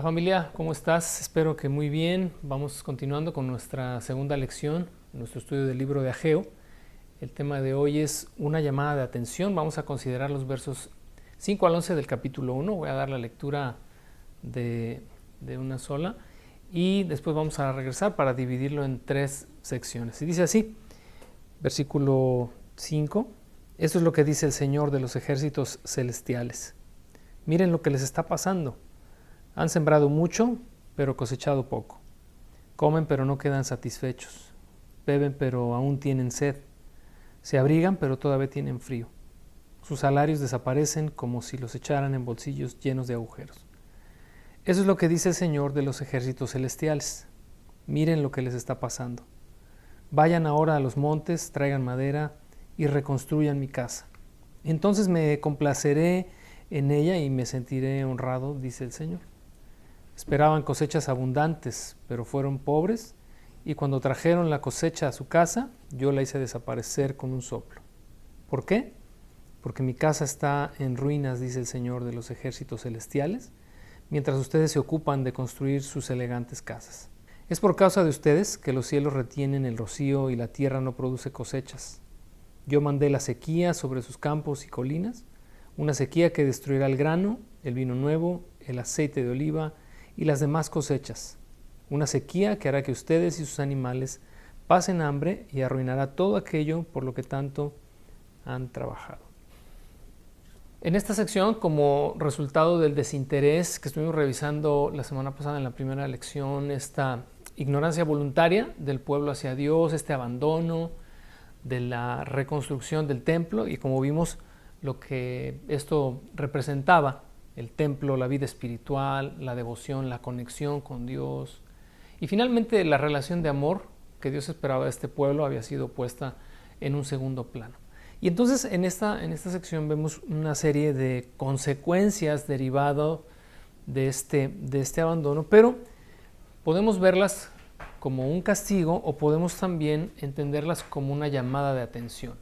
Hola familia, ¿cómo estás? Espero que muy bien. Vamos continuando con nuestra segunda lección, nuestro estudio del libro de Ageo. El tema de hoy es una llamada de atención. Vamos a considerar los versos 5 al 11 del capítulo 1. Voy a dar la lectura de una sola y después vamos a regresar para dividirlo en 3 secciones. Y dice así, versículo 5, esto es lo que dice el Señor de los ejércitos celestiales. Miren lo que les está pasando. Han sembrado mucho, pero cosechado poco. Comen, pero no quedan satisfechos. Beben, pero aún tienen sed. Se abrigan, pero todavía tienen frío. Sus salarios desaparecen como si los echaran en bolsillos llenos de agujeros. Eso es lo que dice el Señor de los ejércitos celestiales. Miren lo que les está pasando. Vayan ahora a los montes, traigan madera y reconstruyan mi casa. Entonces me complaceré en ella y me sentiré honrado, dice el Señor. Esperaban cosechas abundantes, pero fueron pobres, y cuando trajeron la cosecha a su casa, yo la hice desaparecer con un soplo. ¿Por qué? Porque mi casa está en ruinas, dice el Señor de los ejércitos celestiales, mientras ustedes se ocupan de construir sus elegantes casas. Es por causa de ustedes que los cielos retienen el rocío y la tierra no produce cosechas. Yo mandé la sequía sobre sus campos y colinas, una sequía que destruirá el grano, el vino nuevo, el aceite de oliva y las demás cosechas. Una sequía que hará que ustedes y sus animales pasen hambre y arruinará todo aquello por lo que tanto han trabajado. En esta sección, como resultado del desinterés que estuvimos revisando la semana pasada en la primera lección, esta ignorancia voluntaria del pueblo hacia Dios, este abandono de la reconstrucción del templo y como vimos lo que esto representaba, el templo, la vida espiritual, la devoción, la conexión con Dios y finalmente la relación de amor que Dios esperaba de este pueblo había sido puesta en un segundo plano. Y entonces en esta sección vemos una serie de consecuencias derivado de este abandono, pero podemos verlas como un castigo o podemos también entenderlas como una llamada de atención.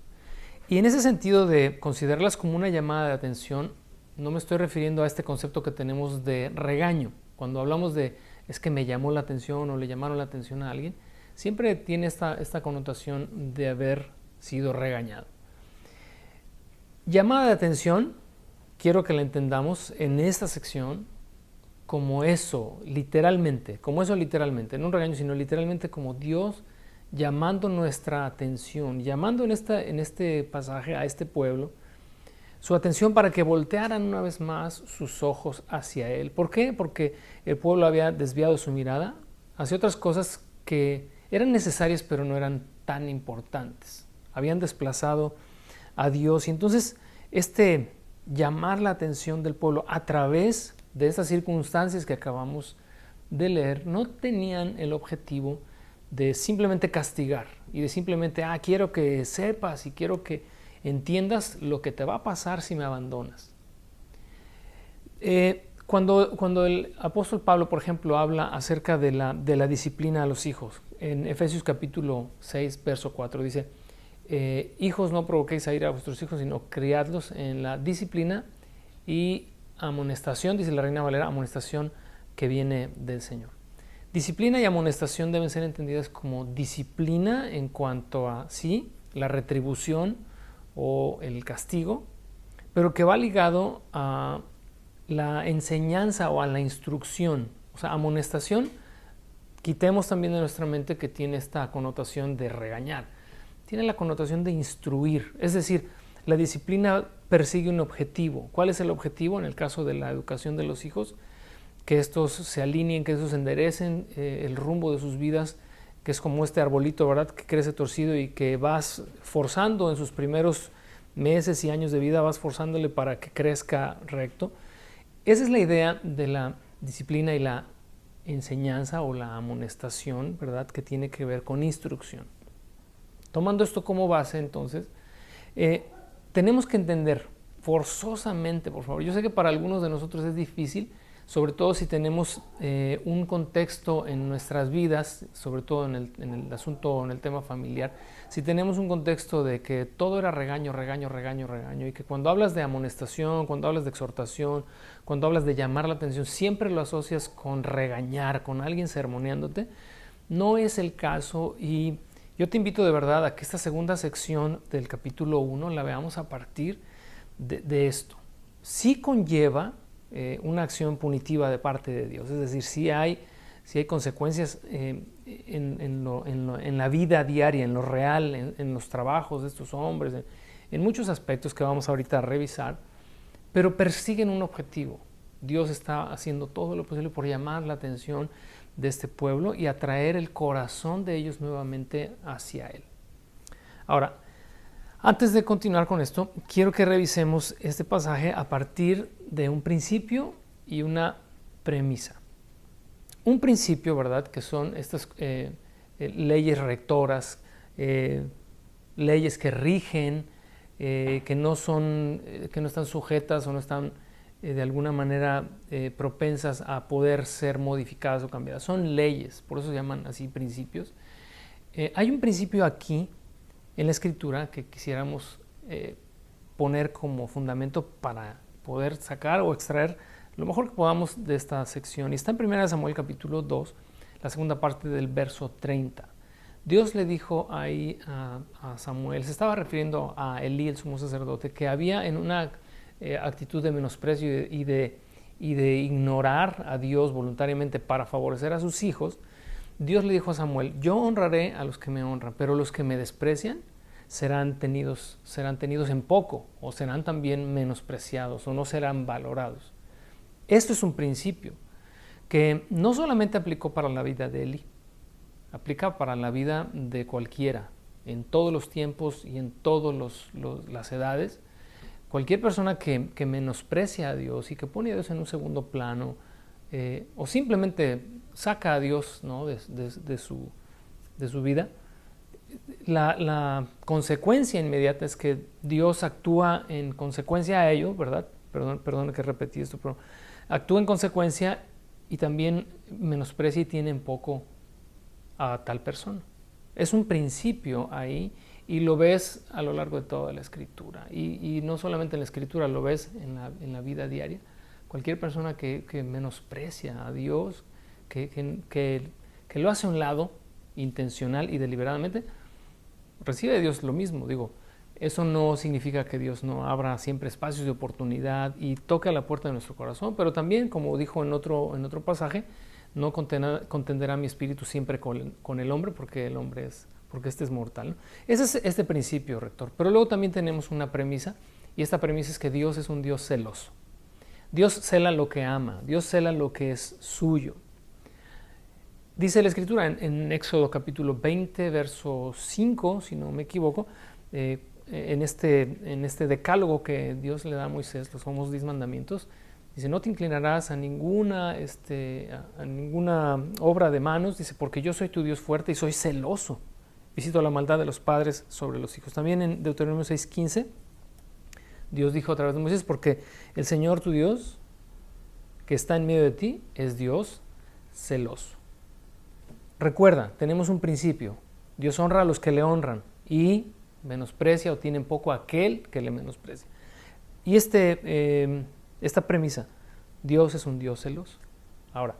Y en ese sentido de considerarlas como una llamada de atención, no me estoy refiriendo a este concepto que tenemos de regaño. Cuando hablamos de es que me llamó la atención o le llamaron la atención a alguien, siempre tiene esta connotación de haber sido regañado. Llamada de atención, quiero que la entendamos en esta sección como eso, literalmente, no un regaño, sino literalmente como Dios llamando nuestra atención, llamando en este pasaje a este pueblo, su atención para que voltearan una vez más sus ojos hacia Él. ¿Por qué? Porque el pueblo había desviado su mirada hacia otras cosas que eran necesarias pero no eran tan importantes. Habían desplazado a Dios y entonces llamar la atención del pueblo a través de estas circunstancias que acabamos de leer no tenían el objetivo de simplemente castigar y de simplemente, quiero que sepas y quiero que entiendas lo que te va a pasar si me abandonas. Cuando el apóstol Pablo, por ejemplo, habla acerca de la disciplina a los hijos, en Efesios capítulo 6, verso 4, dice, hijos, no provoquéis a ira a vuestros hijos, sino criadlos en la disciplina y amonestación, dice la Reina Valera, amonestación que viene del Señor. Disciplina y amonestación deben ser entendidas como disciplina en cuanto a, sí, la retribución o el castigo, pero que va ligado a la enseñanza o a la instrucción. O sea, amonestación, quitemos también de nuestra mente que tiene esta connotación de regañar. Tiene la connotación de instruir, es decir, la disciplina persigue un objetivo. ¿Cuál es el objetivo en el caso de la educación de los hijos? Que estos se alineen, que estos enderecen el rumbo de sus vidas, que es como este arbolito, ¿verdad?, que crece torcido y que vas forzando en sus primeros meses y años de vida, vas forzándole para que crezca recto. Esa es la idea de la disciplina y la enseñanza o la amonestación, ¿verdad?, que tiene que ver con instrucción. Tomando esto como base, entonces, tenemos que entender forzosamente, por favor, yo sé que para algunos de nosotros es difícil, sobre todo si tenemos un contexto en nuestras vidas, sobre todo en el asunto, en el tema familiar, si tenemos un contexto de que todo era regaño, regaño, regaño, regaño, y que cuando hablas de amonestación, cuando hablas de exhortación, cuando hablas de llamar la atención, siempre lo asocias con regañar, con alguien sermoneándote, no es el caso. Y yo te invito de verdad a que esta segunda sección del capítulo 1 la veamos a partir de esto. Sí conlleva una acción punitiva de parte de Dios, es decir, sí hay consecuencias en la vida diaria, en lo real, en los trabajos de estos hombres, en muchos aspectos que vamos ahorita a revisar, pero persiguen un objetivo. Dios está haciendo todo lo posible por llamar la atención de este pueblo y atraer el corazón de ellos nuevamente hacia Él. Ahora, antes de continuar con esto, quiero que revisemos este pasaje a partir de un principio y una premisa. Un principio, ¿verdad?, que son estas leyes rectoras, leyes que rigen, que no están sujetas o no están de alguna manera propensas a poder ser modificadas o cambiadas. Son leyes, por eso se llaman así principios. Hay un principio aquí en la Escritura que quisiéramos poner como fundamento para poder sacar o extraer lo mejor que podamos de esta sección. Y está en 1 Samuel capítulo 2, la segunda parte del verso 30. Dios le dijo ahí a Samuel, se estaba refiriendo a Elí, el sumo sacerdote, que había en una actitud de menosprecio y de ignorar a Dios voluntariamente para favorecer a sus hijos. Dios le dijo a Samuel, yo honraré a los que me honran, pero los que me desprecian serán tenidos en poco, o serán también menospreciados, o no serán valorados. Esto es un principio que no solamente aplicó para la vida de Elí, aplica para la vida de cualquiera, en todos los tiempos y en todas las edades. Cualquier persona que menosprecia a Dios y que pone a Dios en un segundo plano, o simplemente saca a Dios, ¿no?, de su vida, la consecuencia inmediata es que Dios actúa en consecuencia a ello, ¿verdad? Perdón que repetí esto, pero actúa en consecuencia y también menosprecia y tiene en poco a tal persona. Es un principio ahí y lo ves a lo largo de toda la Escritura. Y no solamente en la Escritura, lo ves en la vida diaria. Cualquier persona que menosprecia a Dios, que lo hace a un lado, intencional y deliberadamente, recibe de Dios lo mismo. Digo, eso no significa que Dios no abra siempre espacios de oportunidad y toque a la puerta de nuestro corazón, pero también, como dijo en otro pasaje, no contenderá mi espíritu siempre con el hombre, porque este es mortal, ¿no? Ese es este principio rector. Pero luego también tenemos una premisa, y esta premisa es que Dios es un Dios celoso. Dios cela lo que ama, Dios cela lo que es suyo. Dice la Escritura en Éxodo capítulo 20, verso 5, si no me equivoco, en este decálogo que Dios le da a Moisés, los famosos 10 mandamientos, dice, no te inclinarás a ninguna obra de manos, dice, porque yo soy tu Dios fuerte y soy celoso. Visito la maldad de los padres sobre los hijos. También en Deuteronomio 6:15, Dios dijo a través de Moisés, porque el Señor tu Dios, que está en medio de ti, es Dios celoso. Recuerda, tenemos un principio. Dios honra a los que le honran y menosprecia o tiene poco a aquel que le menosprecia. Y esta premisa, Dios es un Dios celoso. Ahora,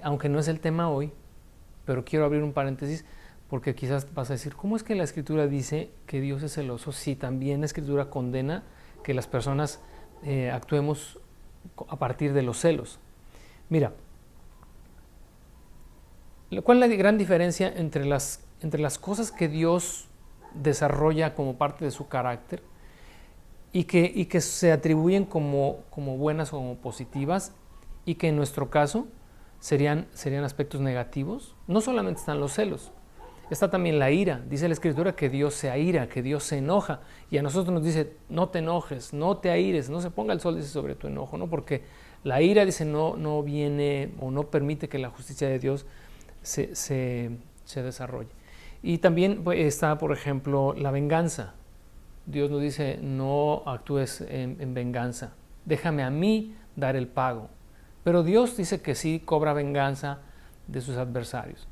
aunque no es el tema hoy, pero quiero abrir un paréntesis porque quizás vas a decir, ¿cómo es que la Escritura dice que Dios es celoso si también la Escritura condena que las personas actuemos a partir de los celos? Mira, ¿cuál es la gran diferencia entre las cosas que Dios desarrolla como parte de su carácter y que se atribuyen como buenas o como positivas y que en nuestro caso serían aspectos negativos? No solamente están los celos, está también la ira. Dice la Escritura que Dios se aira, que Dios se enoja, y a nosotros nos dice, no te enojes, no te aires, no se ponga el sol, dice, sobre tu enojo, ¿no? Porque la ira, dice, no viene o no permite que la justicia de Dios se desarrolle. Y también está, por ejemplo, la venganza. Dios nos dice, no actúes en venganza, déjame a mí dar el pago. Pero Dios dice que sí cobra venganza de sus adversarios.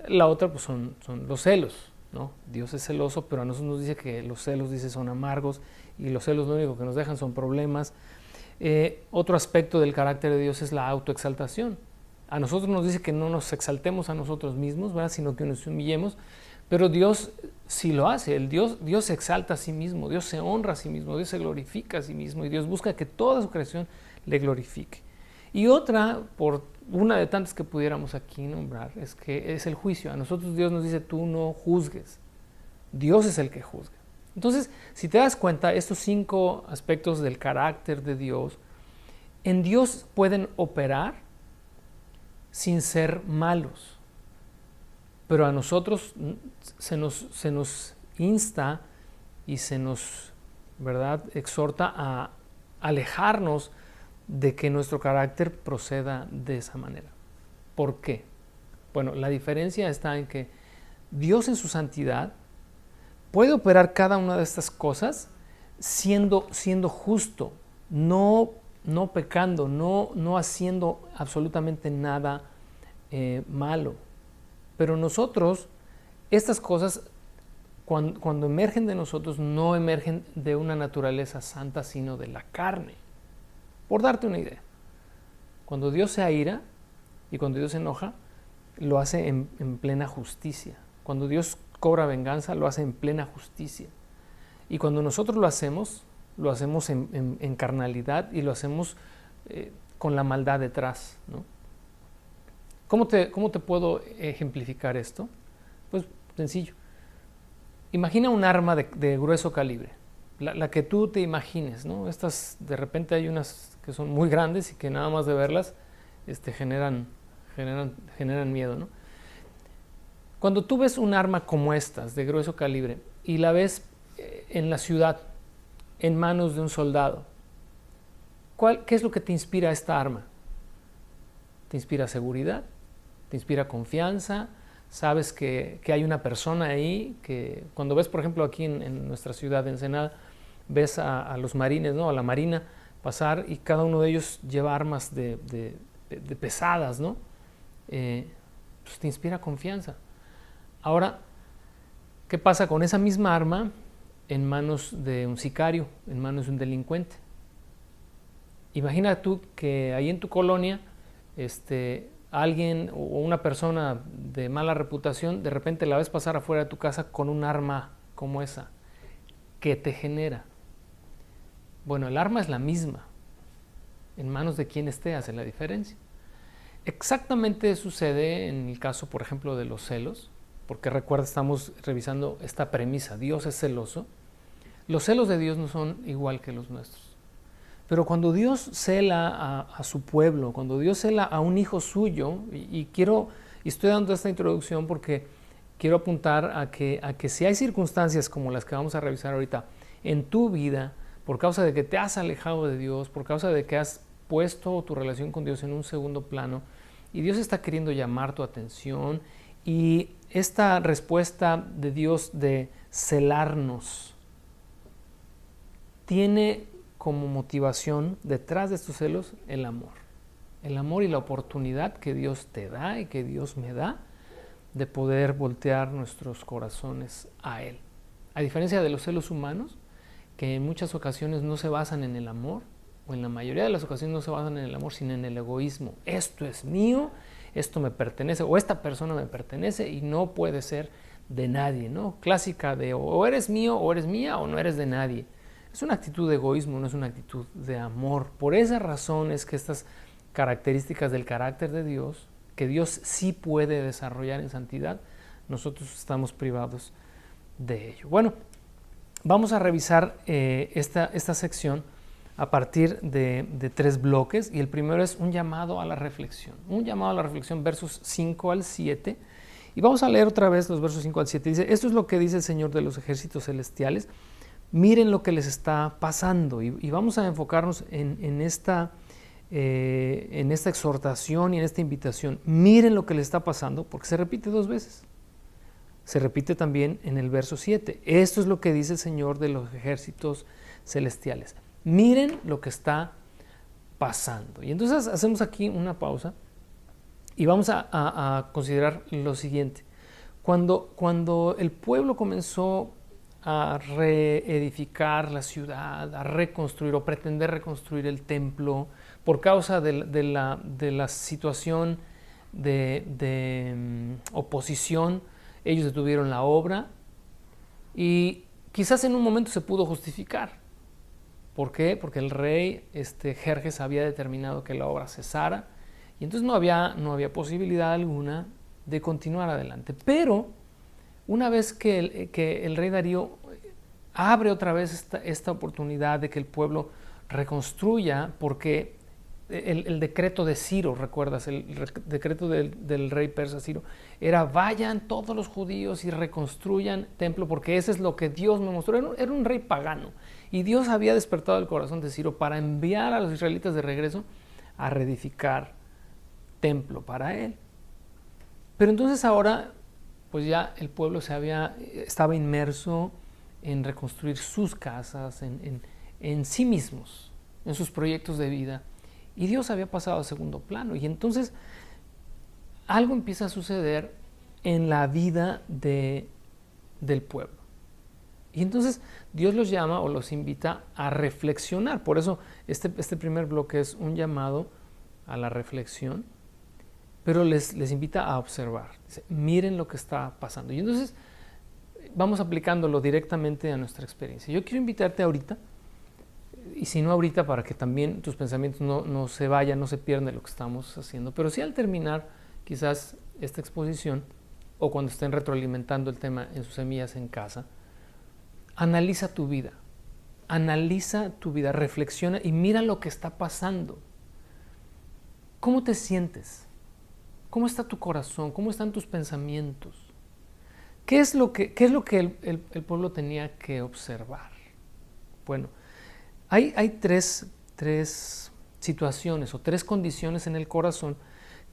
La otra pues son los celos, ¿no? Dios es celoso, pero a nosotros nos dice que los celos, dice, son amargos, y los celos lo único que nos dejan son problemas. Otro aspecto del carácter de Dios es la autoexaltación. A nosotros nos dice que no nos exaltemos a nosotros mismos, ¿verdad?, sino que nos humillemos, pero Dios sí lo hace. Dios se exalta a sí mismo, Dios se honra a sí mismo, Dios se glorifica a sí mismo, y Dios busca que toda su creación le glorifique. Y otra, por una de tantas que pudiéramos aquí nombrar, es que es el juicio. A nosotros Dios nos dice, tú no juzgues. Dios es el que juzga. Entonces, si te das cuenta, estos 5 aspectos del carácter de Dios, en Dios pueden operar sin ser malos. Pero a nosotros se nos insta y se nos, ¿verdad?, exhorta a alejarnos de que nuestro carácter proceda de esa manera. ¿Por qué? Bueno, la diferencia está en que Dios en su santidad puede operar cada una de estas cosas siendo justo, no pecando, no haciendo absolutamente nada malo. Pero nosotros, estas cosas, cuando emergen de nosotros, no emergen de una naturaleza santa, sino de la carne. Por darte una idea, cuando Dios se aira y cuando Dios se enoja, lo hace en plena justicia. Cuando Dios cobra venganza, lo hace en plena justicia. Y cuando nosotros lo hacemos en carnalidad, y lo hacemos con la maldad detrás, ¿no? ¿Cómo te puedo ejemplificar esto? Pues sencillo. Imagina un arma de grueso calibre, la que tú te imagines, ¿no? Estas, de repente hay unas que son muy grandes y que nada más de verlas generan miedo, ¿no? Cuando tú ves un arma como estas, de grueso calibre, y la ves en la ciudad, en manos de un soldado, ¿qué es lo que te inspira esta arma? Te inspira seguridad, te inspira confianza, sabes que hay una persona ahí, que cuando ves, por ejemplo, aquí en nuestra ciudad de Ensenada, ves a los marines, ¿no?, a la marina pasar, y cada uno de ellos lleva armas de pesadas, ¿no? Pues te inspira confianza. Ahora, ¿qué pasa con esa misma arma en manos de un sicario, en manos de un delincuente? Imagina tú que ahí en tu colonia, alguien o una persona de mala reputación, de repente la ves pasar afuera de tu casa con un arma como esa. ¿Qué te genera? Bueno, el arma es la misma. En manos de quien esté hace la diferencia. Exactamente sucede en el caso, por ejemplo, de los celos, porque recuerda, estamos revisando esta premisa: Dios es celoso. Los celos de Dios no son igual que los nuestros. Pero cuando Dios cela a su pueblo, cuando Dios cela a un hijo suyo, y estoy dando esta introducción porque quiero apuntar a que si hay circunstancias como las que vamos a revisar ahorita en tu vida, por causa de que te has alejado de Dios, por causa de que has puesto tu relación con Dios en un segundo plano, y Dios está queriendo llamar tu atención, y esta respuesta de Dios de celarnos tiene como motivación detrás de estos celos el amor y la oportunidad que Dios te da y que Dios me da de poder voltear nuestros corazones a Él. A diferencia de los celos humanos, que en muchas ocasiones no se basan en el amor, o en la mayoría de las ocasiones no se basan en el amor, sino en el egoísmo. Esto es mío, esto me pertenece, o esta persona me pertenece y no puede ser de nadie, ¿no? Clásica de o eres mío, o eres mía, o no eres de nadie. Es una actitud de egoísmo, no es una actitud de amor. Por esa razón es que estas características del carácter de Dios, que Dios sí puede desarrollar en santidad, nosotros estamos privados de ello. Bueno, vamos a revisar esta sección a partir de 3 bloques, y el primero es un llamado a la reflexión. Un llamado a la reflexión, versos 5 al 7. Y vamos a leer otra vez los versos 5 al 7. Dice: esto es lo que dice el Señor de los ejércitos celestiales. Miren lo que les está pasando, y vamos a enfocarnos en esta exhortación y en esta invitación. Miren lo que les está pasando, porque se repite 2 veces. Se repite también en el verso 7. Esto es lo que dice el Señor de los ejércitos celestiales. Miren lo que está pasando. Y entonces hacemos aquí una pausa y vamos a considerar lo siguiente. Cuando el pueblo comenzó a reedificar la ciudad, a reconstruir o pretender reconstruir el templo, por causa de la situación de oposición, ellos detuvieron la obra y quizás en un momento se pudo justificar. ¿Por qué? Porque el rey Jerjes había determinado que la obra cesara y entonces no había posibilidad alguna de continuar adelante. Pero una vez que el rey Darío abre otra vez esta oportunidad de que el pueblo reconstruya, porque el decreto de Ciro, ¿recuerdas? El decreto del rey persa Ciro era: vayan todos los judíos y reconstruyan templo, porque eso es lo que Dios me mostró. Era un rey pagano y Dios había despertado el corazón de Ciro para enviar a los israelitas de regreso a reedificar templo para él. Pero entonces ahora pues ya el pueblo estaba inmerso en reconstruir sus casas, en sí mismos, en sus proyectos de vida, y Dios había pasado a segundo plano. Y entonces algo empieza a suceder en la vida del pueblo. Y entonces Dios los llama o los invita a reflexionar. Por eso este primer bloque es un llamado a la reflexión, pero les invita a observar. Dice: miren lo que está pasando. Y entonces vamos aplicándolo directamente a nuestra experiencia. Yo quiero invitarte ahorita, y si no ahorita, para que también tus pensamientos no se vayan, no se pierdan de lo que estamos haciendo, pero sí al terminar quizás esta exposición, o cuando estén retroalimentando el tema en sus semillas en casa, analiza tu vida, reflexiona y mira lo que está pasando. ¿Cómo te sientes? ¿Cómo está tu corazón? ¿Cómo están tus pensamientos? ¿Qué es lo que el pueblo tenía que observar? Bueno, hay tres situaciones o tres condiciones en el corazón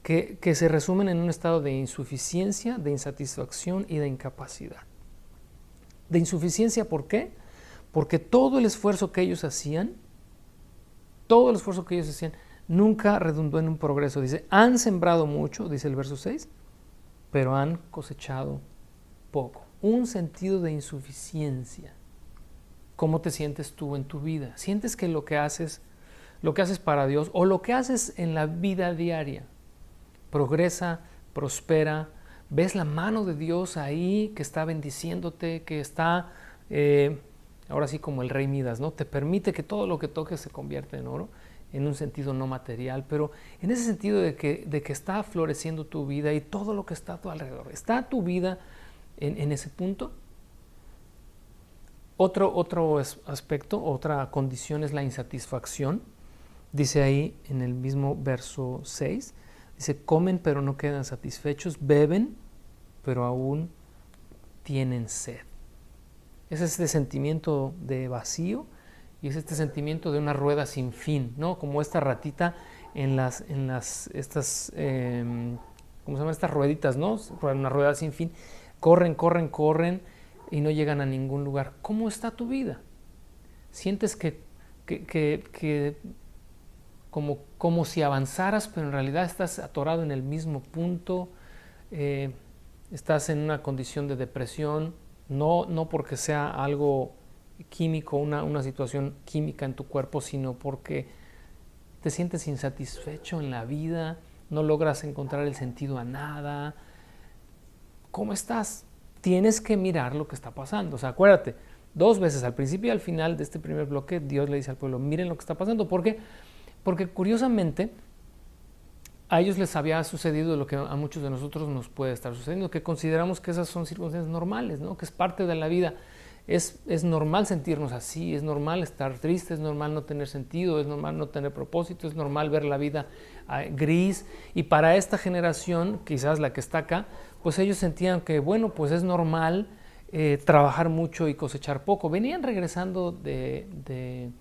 que se resumen en un estado de insuficiencia, de insatisfacción y de incapacidad. De insuficiencia, ¿por qué? Porque todo el esfuerzo que ellos hacían, nunca redundó en un progreso. Dice: han sembrado mucho, dice el verso 6, pero han cosechado poco. Un sentido de insuficiencia. ¿Cómo te sientes tú en tu vida? ¿Sientes que lo que haces para Dios o lo que haces en la vida diaria progresa, prospera? ¿Ves la mano de Dios ahí que está bendiciéndote, que está, ahora sí como el rey Midas, ¿no? Te permite que todo lo que toques se convierta en oro, en un sentido no material, pero en ese sentido de que está floreciendo tu vida y todo lo que está a tu alrededor. ¿Está tu vida en ese punto? Otro aspecto, otra condición es la insatisfacción. Dice ahí en el mismo verso 6, dice: comen pero no quedan satisfechos, beben pero aún tienen sed. Es este sentimiento de vacío y es este sentimiento de una rueda sin fin, ¿no? Como esta ratita en estas ¿cómo se llaman? Estas rueditas, ¿no? Una rueda sin fin. Corren y no llegan a ningún lugar. ¿Cómo está tu vida? ¿Sientes que como si avanzaras, pero en realidad estás atorado en el mismo punto? Estás en una condición de depresión, no porque sea algo químico, una situación química en tu cuerpo, sino porque te sientes insatisfecho en la vida, no logras encontrar el sentido a nada. ¿Cómo estás? Tienes que mirar lo que está pasando. O sea, acuérdate, 2 veces, al principio y al final de este primer bloque, Dios le dice al pueblo: miren lo que está pasando. ¿Por qué? Porque curiosamente a ellos les había sucedido lo que a muchos de nosotros nos puede estar sucediendo, que consideramos que esas son circunstancias normales, ¿no? Que es parte de la vida. Es normal sentirnos así, es normal estar triste, es normal no tener sentido, es normal no tener propósito, es normal ver la vida gris. Y para esta generación, quizás la que está acá, pues ellos sentían que, bueno, pues es normal trabajar mucho y cosechar poco. Venían regresando del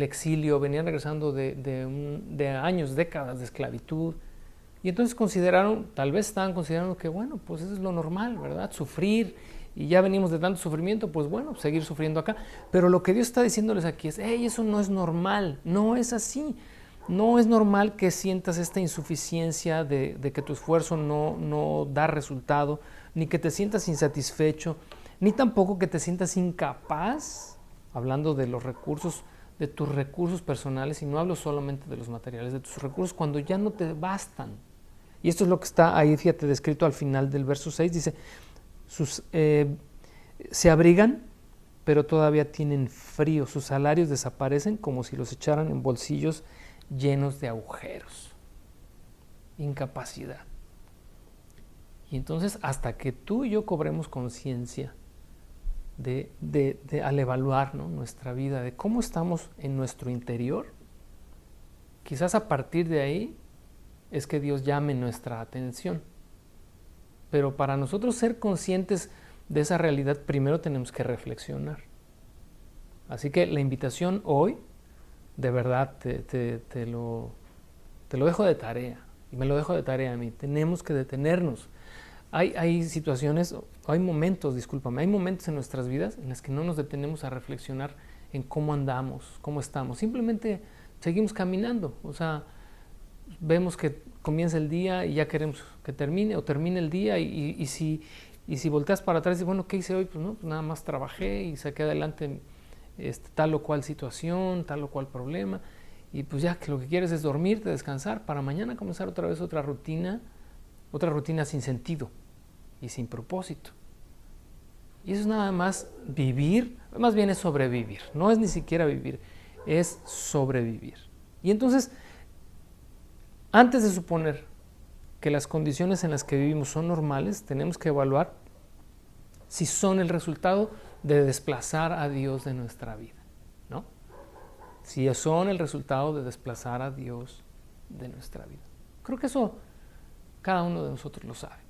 exilio, venían regresando de años, décadas de esclavitud. Y entonces tal vez estaban considerando que, bueno, pues eso es lo normal, ¿verdad? Sufrir y ya venimos de tanto sufrimiento, pues bueno, seguir sufriendo acá. Pero lo que Dios está diciéndoles aquí es, hey, eso no es normal, no es así. No es normal que sientas esta insuficiencia de que tu esfuerzo no da resultado, ni que te sientas insatisfecho, ni tampoco que te sientas incapaz, hablando de los recursos, de tus recursos personales, y no hablo solamente de los materiales, de tus recursos cuando ya no te bastan. Y esto es lo que está ahí, fíjate, descrito al final del verso 6, dice, se abrigan, pero todavía tienen frío, sus salarios desaparecen como si los echaran en bolsillos llenos de agujeros, incapacidad. Y entonces, hasta que tú y yo cobremos conciencia al evaluar, ¿no?, nuestra vida, de cómo estamos en nuestro interior, quizás a partir de ahí es que Dios llame nuestra atención. Pero para nosotros ser conscientes de esa realidad, primero tenemos que reflexionar. Así que la invitación hoy, de verdad, te lo dejo de tarea, y me lo dejo de tarea a mí. Tenemos que detenernos. Hay situaciones, hay momentos en nuestras vidas en las que no nos detenemos a reflexionar en cómo andamos, cómo estamos. Simplemente seguimos caminando. O sea, vemos que comienza el día y ya queremos que termine, o termine el día, y si volteas para atrás y dices, bueno, ¿qué hice hoy? Pues no, pues nada más trabajé y saqué adelante tal o cual situación, tal o cual problema, y pues ya que lo que quieres es dormirte, descansar, para mañana comenzar otra vez otra rutina sin sentido y sin propósito. Y eso es nada más vivir, más bien es sobrevivir, no es ni siquiera vivir, es sobrevivir. Y entonces, antes de suponer que las condiciones en las que vivimos son normales, tenemos que evaluar si son el resultado de desplazar a Dios de nuestra vida, ¿no? Si son el resultado de desplazar a Dios de nuestra vida. Creo que eso cada uno de nosotros lo sabe.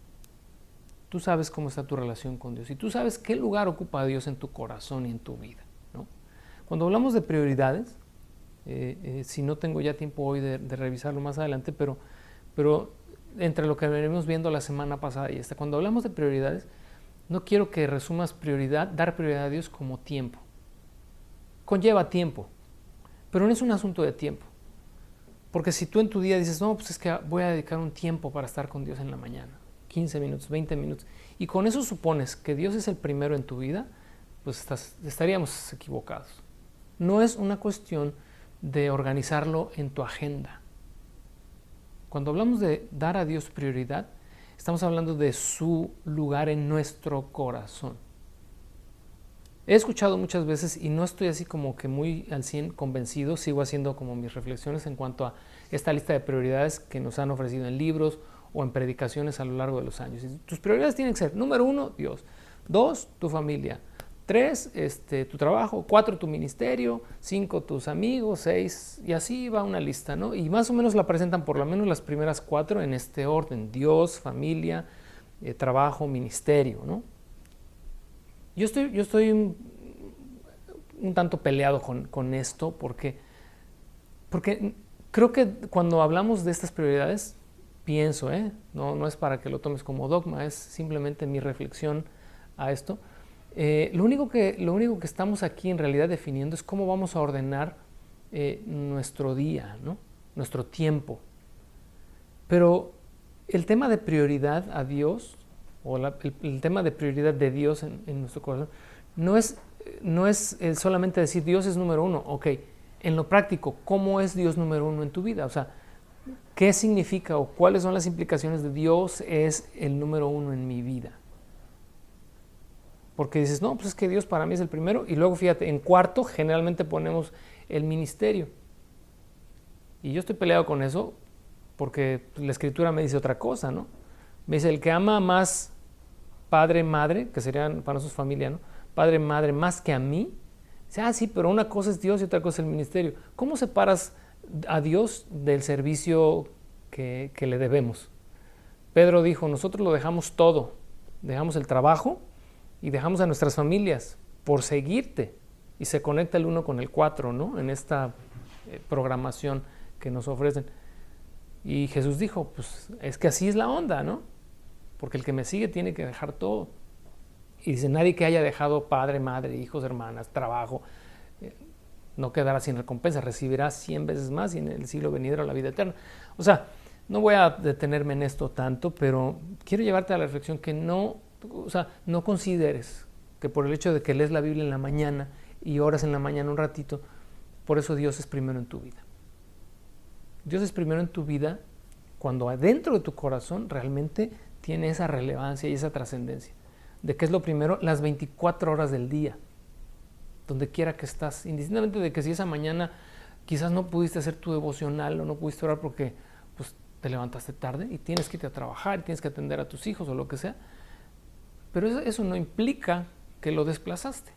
Tú sabes cómo está tu relación con Dios y tú sabes qué lugar ocupa Dios en tu corazón y en tu vida, ¿no? Cuando hablamos de prioridades, si no tengo ya tiempo hoy de revisarlo más adelante, pero entre lo que venimos viendo la semana pasada y esta, cuando hablamos de prioridades, no quiero que resumas dar prioridad a Dios como tiempo. Conlleva tiempo, pero no es un asunto de tiempo. Porque si tú en tu día dices, no, pues es que voy a dedicar un tiempo para estar con Dios en la mañana, 15 minutos, 20 minutos, y con eso supones que Dios es el primero en tu vida, pues estaríamos equivocados. No es una cuestión de organizarlo en tu agenda. Cuando hablamos de dar a Dios prioridad, estamos hablando de su lugar en nuestro corazón. He escuchado muchas veces, y no estoy así como que muy al 100 convencido, sigo haciendo como mis reflexiones en cuanto a esta lista de prioridades que nos han ofrecido en libros o en predicaciones a lo largo de los años. Y tus prioridades tienen que ser, número 1, Dios; 2, tu familia; 3, tu trabajo; 4, tu ministerio; 5, tus amigos; 6, y así va una lista, ¿no? Y más o menos la presentan por lo menos las primeras 4 en este orden: Dios, familia, trabajo, ministerio, ¿no? Yo estoy un tanto peleado con esto porque creo que cuando hablamos de estas prioridades, pienso, no es para que lo tomes como dogma, es simplemente mi reflexión a esto. Lo único que estamos aquí en realidad definiendo es cómo vamos a ordenar nuestro día, ¿no?, nuestro tiempo. Pero el tema de prioridad a Dios, o el tema de prioridad de Dios en nuestro corazón, no es solamente decir Dios es número 1. Ok, en lo práctico, ¿cómo es Dios número 1 en tu vida? O sea, ¿qué significa o cuáles son las implicaciones de Dios es el número 1 en mi vida? Porque dices, no, pues es que Dios para mí es el primero, y luego fíjate, en cuarto generalmente ponemos el ministerio. Y yo estoy peleado con eso porque la Escritura me dice otra cosa, ¿no? Me dice, el que ama más padre, madre, que serían para nosotros familia, ¿no?, padre, madre, más que a mí. Dice, sí, pero una cosa es Dios y otra cosa es el ministerio. ¿Cómo separas a Dios del servicio que le debemos? Pedro dijo, nosotros lo dejamos todo, dejamos el trabajo y dejamos a nuestras familias por seguirte. Y se conecta el 1 con el 4, ¿no?, en esta programación que nos ofrecen. Y Jesús dijo, pues es que así es la onda, ¿no? Porque el que me sigue tiene que dejar todo. Y dice, nadie que haya dejado padre, madre, hijos, hermanas, trabajo, no quedará sin recompensa, recibirá 100 veces más y en el siglo venidero la vida eterna. O sea, no voy a detenerme en esto tanto, pero quiero llevarte a la reflexión que no consideres que por el hecho de que lees la Biblia en la mañana y oras en la mañana un ratito, por eso Dios es primero en tu vida. Dios es primero en tu vida cuando adentro de tu corazón realmente tiene esa relevancia y esa trascendencia. ¿De qué es lo primero? Las 24 horas del día, donde quiera que estás, indistintamente de que si esa mañana quizás no pudiste hacer tu devocional o no pudiste orar porque pues, te levantaste tarde y tienes que irte a trabajar, tienes que atender a tus hijos o lo que sea, pero eso no implica que lo desplazaste.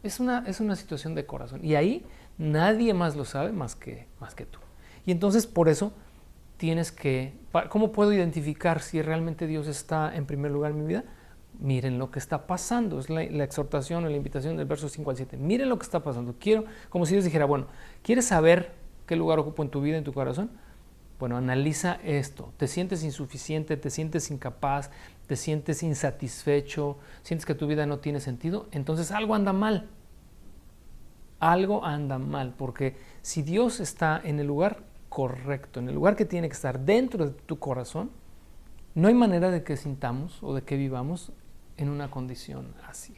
Es una situación de corazón y ahí nadie más lo sabe más que tú. Y entonces por eso tienes que, ¿cómo puedo identificar si realmente Dios está en primer lugar en mi vida? Miren lo que está pasando, es la exhortación o la invitación del verso 5 al 7. Miren lo que está pasando. Quiero, como si Dios dijera, bueno, ¿quieres saber qué lugar ocupo en tu vida, en tu corazón? Bueno, analiza esto. ¿Te sientes insuficiente? ¿Te sientes incapaz? ¿Te sientes insatisfecho? ¿Sientes que tu vida no tiene sentido? Entonces algo anda mal. Algo anda mal, porque si Dios está en el lugar correcto, en el lugar que tiene que estar dentro de tu corazón, no hay manera de que sintamos o de que vivamos en una condición así.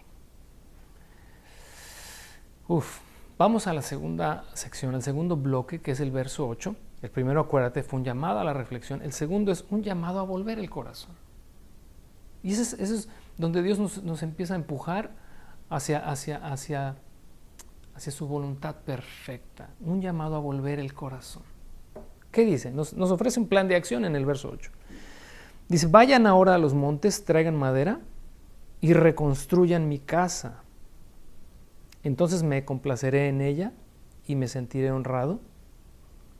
Vamos a la segunda sección, al segundo bloque, que es el verso 8. El primero, acuérdate, fue un llamado a la reflexión. El segundo es un llamado a volver el corazón. Y eso es donde Dios nos empieza a empujar hacia su voluntad perfecta. Un llamado a volver el corazón. ¿Qué dice? Nos ofrece un plan de acción en el verso 8. Dice, vayan ahora a los montes, traigan madera y reconstruyan mi casa. Entonces me complaceré en ella y me sentiré honrado,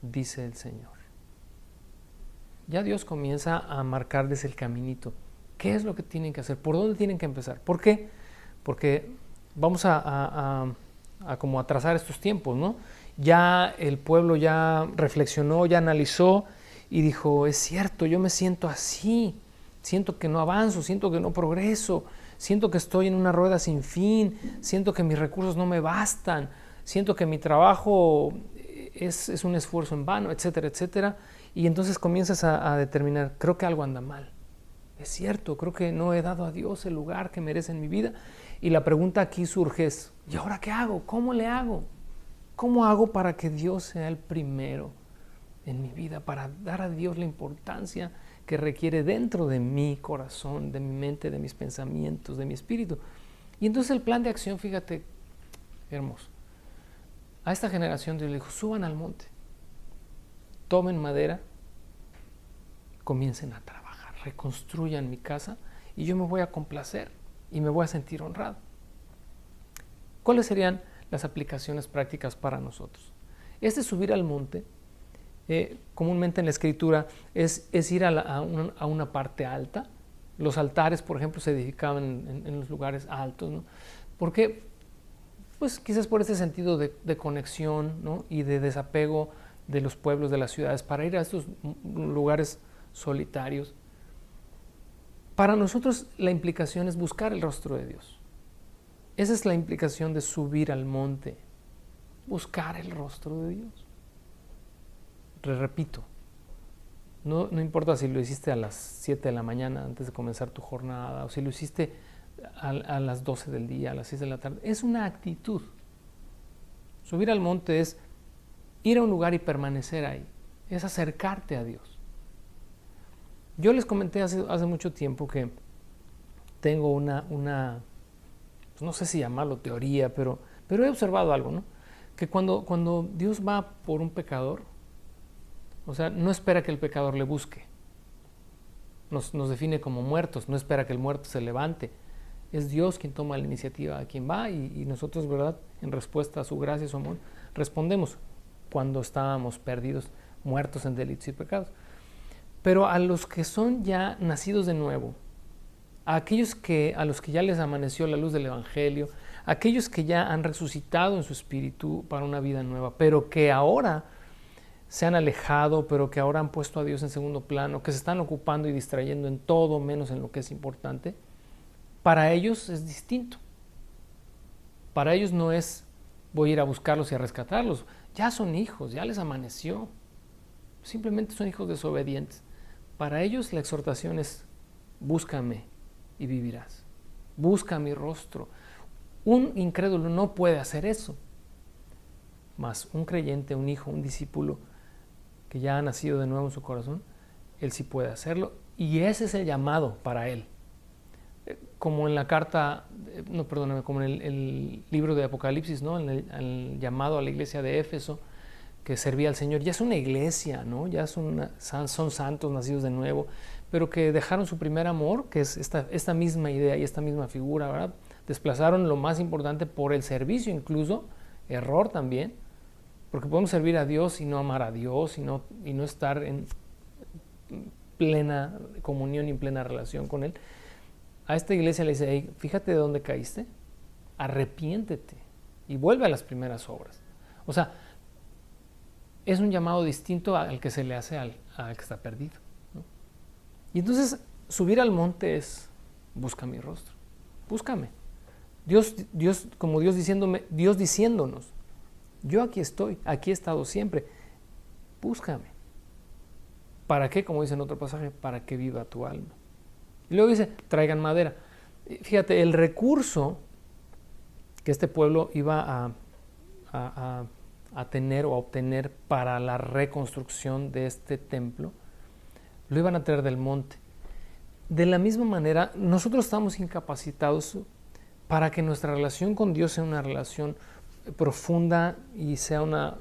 dice el Señor. Ya Dios comienza a marcarles el caminito. ¿Qué es lo que tienen que hacer? ¿Por dónde tienen que empezar? ¿Por qué? Porque vamos a como a trazar estos tiempos, ¿no? Ya el pueblo ya reflexionó, ya analizó y dijo, es cierto, yo me siento así, siento que no avanzo, siento que no progreso, siento que estoy en una rueda sin fin, siento que mis recursos no me bastan, siento que mi trabajo es un esfuerzo en vano, etcétera, etcétera. Y entonces comienzas a determinar, creo que algo anda mal. Es cierto, creo que no he dado a Dios el lugar que merece en mi vida. Y la pregunta aquí surge es, ¿y ahora qué hago? ¿Cómo le hago? ¿Cómo hago para que Dios sea el primero en mi vida? Para dar a Dios la importancia que requiere dentro de mi corazón, de mi mente, de mis pensamientos, de mi espíritu. Y entonces el plan de acción, fíjate, hermoso. A esta generación Dios le dijo, suban al monte, tomen madera, comiencen a trabajar, reconstruyan mi casa y yo me voy a complacer y me voy a sentir honrado. ¿Cuáles serían las aplicaciones prácticas para nosotros? Este subir al monte, comúnmente en la escritura, es ir a una parte alta. Los altares, por ejemplo, se edificaban en los lugares altos, ¿no? ¿Por qué? Pues quizás por ese sentido de conexión, ¿no? Y de desapego de los pueblos, de las ciudades, para ir a estos lugares solitarios. Para nosotros la implicación es buscar el rostro de Dios. Esa es la implicación de subir al monte, buscar el rostro de Dios. Repito, no importa si lo hiciste a las 7 de la mañana antes de comenzar tu jornada o si lo hiciste a las 12 del día, a las 6 de la tarde, es una actitud. Subir al monte es ir a un lugar y permanecer ahí, es acercarte a Dios. Yo les comenté hace mucho tiempo que tengo una pues no sé si llamarlo teoría, pero he observado algo, ¿no? Que cuando Dios va por un pecador, o sea, no espera que el pecador le busque. Nos define como muertos, no espera que el muerto se levante. Es Dios quien toma la iniciativa, a quien va, y nosotros, ¿verdad?, en respuesta a su gracia y su amor, respondemos cuando estábamos perdidos, muertos en delitos y pecados. Pero a los que son ya nacidos de nuevo, a aquellos a los que ya les amaneció la luz del Evangelio, a aquellos que ya han resucitado en su espíritu para una vida nueva, pero que ahora se han alejado, pero que ahora han puesto a Dios en segundo plano, que se están ocupando y distrayendo en todo menos en lo que es importante, Para ellos es distinto. Para ellos no es voy a ir a buscarlos y a rescatarlos. Ya son hijos, ya les amaneció. Simplemente son hijos desobedientes. Para ellos la exhortación es búscame y vivirás. Busca mi rostro. Un incrédulo no puede hacer eso. Mas un creyente, un hijo, un discípulo que ya ha nacido de nuevo en su corazón, él sí puede hacerlo. Y ese es el llamado para él. Como en la carta, como en el libro de Apocalipsis, ¿no? En el llamado a la iglesia de Éfeso, que servía al Señor. Ya es una iglesia, ¿no? Ya son santos nacidos de nuevo, pero que dejaron su primer amor, que es esta misma idea y esta misma figura, ¿verdad? Desplazaron lo más importante por el servicio, incluso, error también, porque podemos servir a Dios y no amar a Dios y no estar en plena comunión y en plena relación con Él. A esta iglesia le dice, hey, fíjate de dónde caíste, arrepiéntete y vuelve a las primeras obras. O sea, es un llamado distinto al que se le hace al que está perdido, ¿no? Y entonces subir al monte es busca mi rostro, búscame. Dios diciéndonos, yo aquí estoy, aquí he estado siempre, búscame. ¿Para qué? Como dice en otro pasaje, para que viva tu alma. Y luego dice, traigan madera. Fíjate, el recurso que este pueblo iba a tener o a obtener para la reconstrucción de este templo, lo iban a traer del monte. De la misma manera, nosotros estamos incapacitados para que nuestra relación con Dios sea una relación profunda y sea una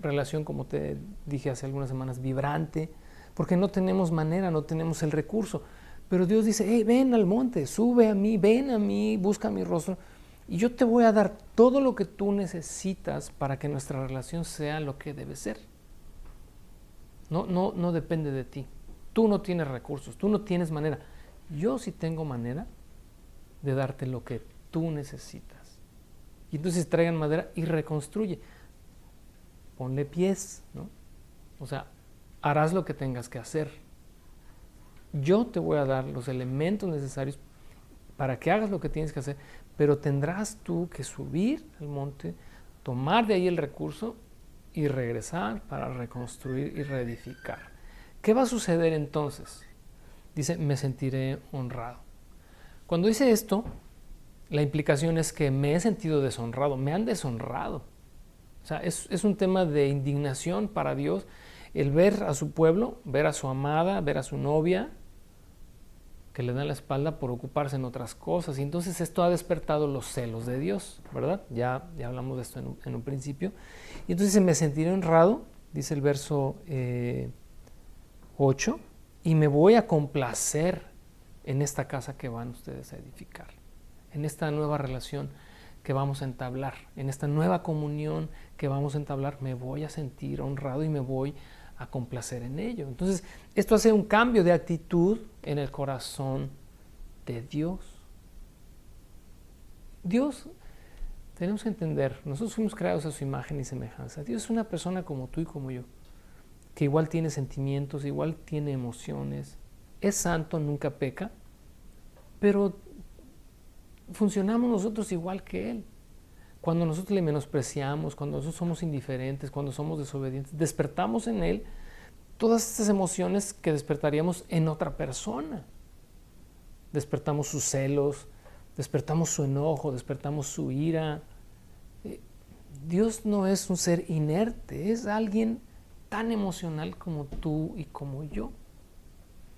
relación, como te dije hace algunas semanas, vibrante, porque no tenemos manera, no tenemos el recurso. Pero Dios dice, hey, ven al monte, sube a mí, ven a mí, busca mi rostro, y yo te voy a dar todo lo que tú necesitas para que nuestra relación sea lo que debe ser. No depende de ti. Tú no tienes recursos, tú no tienes manera. Yo sí tengo manera de darte lo que tú necesitas. Y entonces traigan madera y reconstruye. Ponle pies, ¿no? O sea, harás lo que tengas que hacer. Yo te voy a dar los elementos necesarios para que hagas lo que tienes que hacer, pero tendrás tú que subir al monte, tomar de ahí el recurso y regresar para reconstruir y reedificar. ¿Qué va a suceder entonces? Dice, me sentiré honrado. Cuando dice esto, la implicación es que me he sentido deshonrado, me han deshonrado. O sea, es un tema de indignación para Dios el ver a su pueblo, ver a su amada, ver a su novia, que le dan la espalda por ocuparse en otras cosas. Y entonces esto ha despertado los celos de Dios, ¿verdad? Ya hablamos de esto en un principio. Y entonces me sentiré honrado, dice el verso 8, y me voy a complacer en esta casa que van ustedes a edificar, en esta nueva relación que vamos a entablar, en esta nueva comunión que vamos a entablar, me voy a sentir honrado y me voy a complacer en ello. Entonces, esto hace un cambio de actitud en el corazón de Dios. Dios, tenemos que entender, nosotros fuimos creados a su imagen y semejanza. Dios es una persona como tú y como yo, que igual tiene sentimientos, igual tiene emociones, es santo, nunca peca, pero funcionamos nosotros igual que Él. Cuando nosotros le menospreciamos, cuando nosotros somos indiferentes, cuando somos desobedientes, despertamos en Él todas estas emociones que despertaríamos en otra persona. Despertamos sus celos, despertamos su enojo, despertamos su ira. Dios no es un ser inerte, es alguien tan emocional como tú y como yo.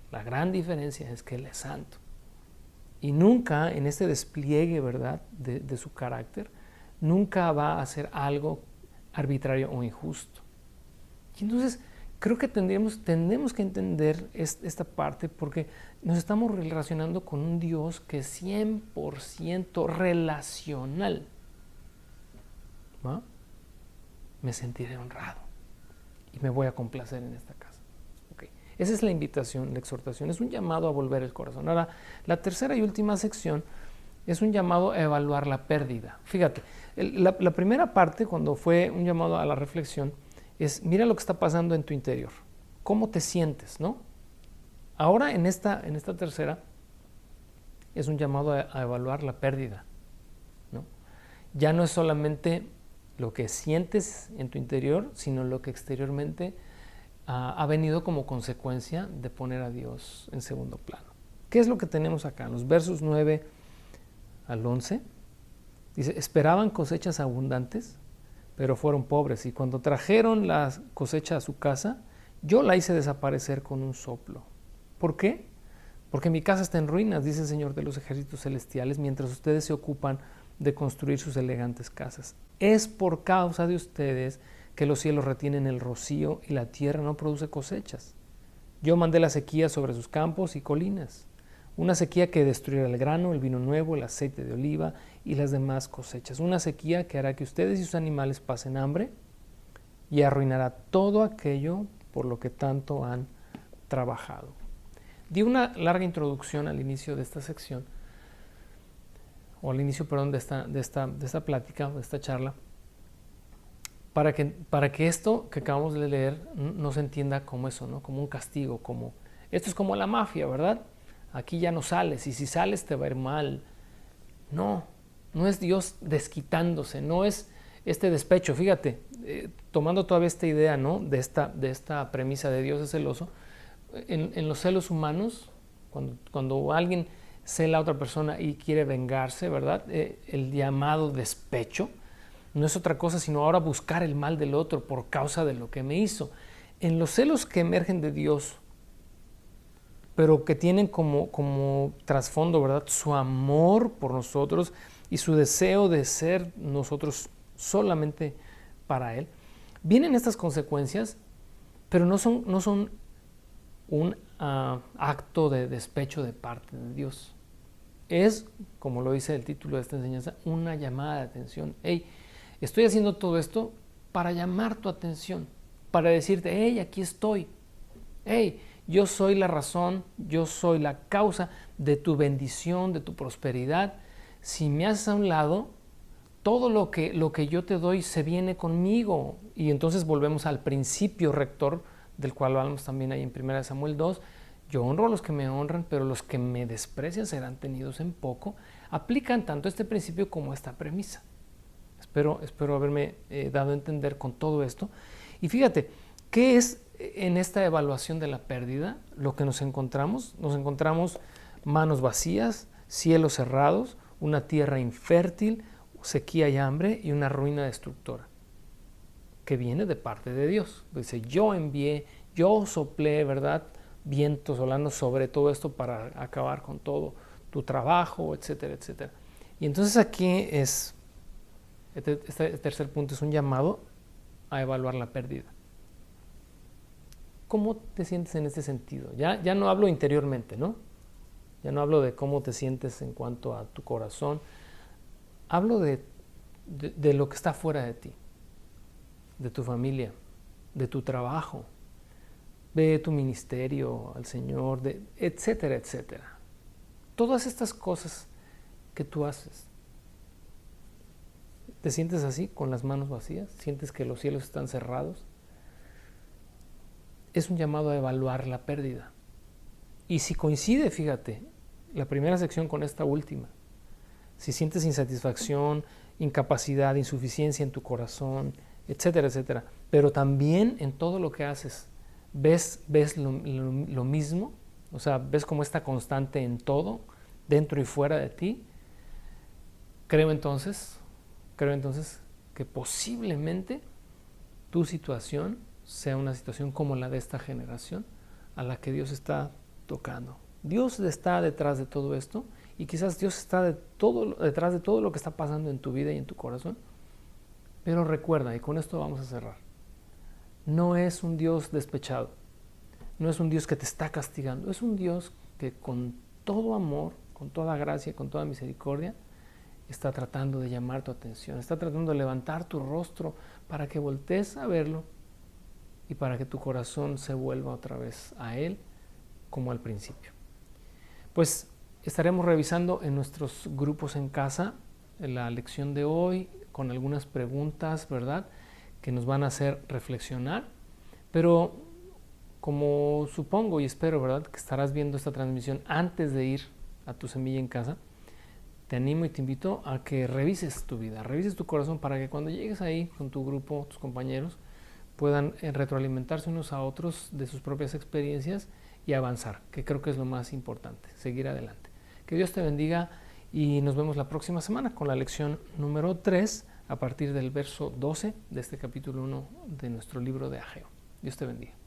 La gran diferencia es que Él es santo. Y nunca en este despliegue, ¿verdad?, de su carácter, nunca va a hacer algo arbitrario o injusto. Y entonces creo que tenemos que entender esta parte, porque nos estamos relacionando con un Dios que es 100% relacional. ¿Va? Me sentiré honrado y me voy a complacer en esta casa. Okay. Esa es la invitación, la exhortación, es un llamado a volver el corazón. Ahora, la tercera y última sección es un llamado a evaluar la pérdida. Fíjate, la primera parte, cuando fue un llamado a la reflexión, es mira lo que está pasando en tu interior, cómo te sientes, ¿no? Ahora en esta tercera es un llamado a evaluar la pérdida, ¿no? Ya no es solamente lo que sientes en tu interior, sino lo que exteriormente ha venido como consecuencia de poner a Dios en segundo plano. ¿Qué es lo que tenemos acá? En los versos 9 al 11, dice, esperaban cosechas abundantes, pero fueron pobres, y cuando trajeron la cosecha a su casa, yo la hice desaparecer con un soplo. ¿Por qué? Porque mi casa está en ruinas, dice el Señor de los ejércitos celestiales, mientras ustedes se ocupan de construir sus elegantes casas. Es por causa de ustedes que los cielos retienen el rocío y la tierra no produce cosechas. Yo mandé la sequía sobre sus campos y colinas, una sequía que destruirá el grano, el vino nuevo, el aceite de oliva y las demás cosechas. Una sequía que hará que ustedes y sus animales pasen hambre y arruinará todo aquello por lo que tanto han trabajado. Di una larga introducción al inicio de esta sección, o al inicio, perdón, de esta plática, de esta charla, para que esto que acabamos de leer no se entienda como eso, ¿no? Como un castigo, como esto es como la mafia, ¿verdad? Aquí ya no sales, y si sales te va a ir mal. No, no es Dios desquitándose, no es este despecho. Fíjate, tomando todavía esta idea, ¿no? de esta premisa de Dios es celoso, en los celos humanos, cuando alguien cela a otra persona y quiere vengarse, ¿verdad? El llamado despecho no es otra cosa sino ahora buscar el mal del otro por causa de lo que me hizo. En los celos que emergen de Dios, pero que tienen como trasfondo, ¿verdad?, su amor por nosotros y su deseo de ser nosotros solamente para Él, vienen estas consecuencias, pero no son un acto de despecho de parte de Dios. Es, como lo dice el título de esta enseñanza, una llamada de atención. Hey, estoy haciendo todo esto para llamar tu atención, para decirte, hey, aquí estoy. Hey, yo soy la razón, yo soy la causa de tu bendición, de tu prosperidad. Si me haces a un lado, todo lo que yo te doy se viene conmigo. Y entonces volvemos al principio rector, del cual hablamos también ahí en 1 Samuel 2. Yo honro a los que me honran, pero los que me desprecian serán tenidos en poco. Aplican tanto este principio como esta premisa. Espero haberme dado a entender con todo esto. Y fíjate, ¿qué es en esta evaluación de la pérdida lo que nos encontramos? Nos encontramos manos vacías, cielos cerrados, una tierra infértil, sequía y hambre y una ruina destructora que viene de parte de Dios. Dice, yo envié, yo soplé, ¿verdad?, vientos solanos sobre todo esto para acabar con todo tu trabajo, etcétera, etcétera. Y entonces aquí es, este tercer punto es un llamado a evaluar la pérdida. ¿Cómo te sientes en este sentido? Ya no hablo interiormente, ¿no? Ya no hablo de cómo te sientes en cuanto a tu corazón. Hablo de lo que está fuera de ti, de tu familia, de tu trabajo, de tu ministerio al Señor, etcétera, etcétera. Todas estas cosas que tú haces. ¿Te sientes así, con las manos vacías? ¿Sientes que los cielos están cerrados? Es un llamado a evaluar la pérdida. Y si coincide, fíjate, la primera sección con esta última, si sientes insatisfacción, incapacidad, insuficiencia en tu corazón, etcétera, etcétera, pero también en todo lo que haces, ves lo mismo, o sea, ves como esta constante en todo, dentro y fuera de ti, creo entonces que posiblemente tu situación sea una situación como la de esta generación a la que Dios está tocando. Dios está detrás de todo esto y quizás Dios está detrás de todo lo que está pasando en tu vida y en tu corazón. Pero recuerda, y con esto vamos a cerrar, no es un Dios despechado, no es un Dios que te está castigando, es un Dios que con todo amor, con toda gracia, con toda misericordia, está tratando de llamar tu atención, está tratando de levantar tu rostro para que voltees a verlo y para que tu corazón se vuelva otra vez a Él como al principio. Pues estaremos revisando en nuestros grupos en casa la lección de hoy con algunas preguntas, ¿verdad?, que nos van a hacer reflexionar, pero como supongo y espero, ¿verdad?, que estarás viendo esta transmisión antes de ir a tu semilla en casa, te animo y te invito a que revises tu vida, revises tu corazón para que cuando llegues ahí con tu grupo, tus compañeros, puedan retroalimentarse unos a otros de sus propias experiencias y avanzar, que creo que es lo más importante, seguir adelante. Que Dios te bendiga y nos vemos la próxima semana con la lección número 3 a partir del verso 12 de este capítulo 1 de nuestro libro de Ageo. Dios te bendiga.